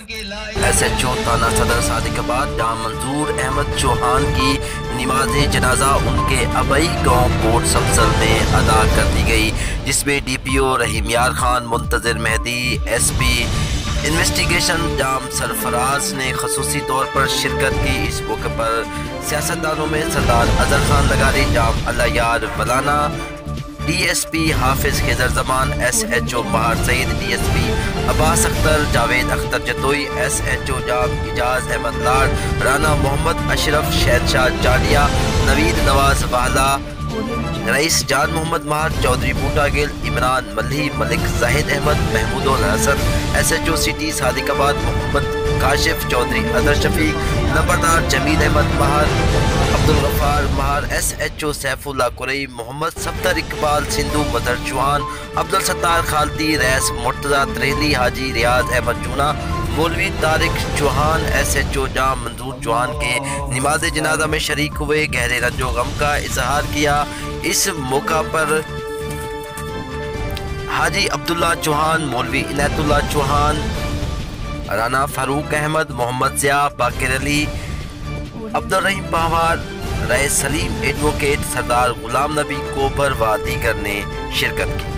S H او تھانہ صدر صادق آباد جہاں منظور احمد چوہان کی نماز جنازہ ان کے آبائی گاؤں کوٹ سبزل میں ادا کر دی گئی، جس میں ڈی پی او رحیم یار خان، منتظر مہدی، ایس پی انویسٹیگیشن جام سرفراز نے خصوصی طور پر شرکت کی۔ اس موقع پر سیاستدانوں میں سردار اظہر خان لگاری، جام اللہ یار ولانا، ڈی ایس پی Hafiz Khizar Zaman, S H O Bahar Saeed, D S P Abbas Akhtar, Javed Akhtar Jatoi, S H O Jam Ijaz Ahmed Lad, Rana Muhammad Ashraf, Shahenshah Jadia, Naveed Nawaz Wala, Rais Jan Muhammad Mahar, Chaudhry Boota Gill, Imran Malhi, Malik Zahid Ahmed, Mahmood ul Hassan, S H O city Sadiqabad Muhammad Kashif, Chaudhry Azhar شفیق، نمبردار جمیل Ahmad Mahar, Abdul Ghaffar Mahar, S H O Saifullah Qurai, Muhammad Safdar Iqbal Sandhu, Mazhar Chauhan, Abdul Sattar Khalidi, Rais Murtaza Tareeli, Haji Riaz Ahmed Chuna, Maulvi Tariq Chauhan, S H O Jam Manzoor Chauhan کے نماز جنازہ میں شریک ہوئے، گہرے رنج و غم کا اظہار کیا۔ اس موقع پر حاجی عبداللہ چوہان، مولوی عنایت اللہ چوہان، رانا فاروق احمد، محمد ضیاء، باقر علی، عبدالرحیم پہوار، رئیس سلیم ایڈوکیٹ، سردار غلام نبی کوبر و دیگر نے شرکت کی۔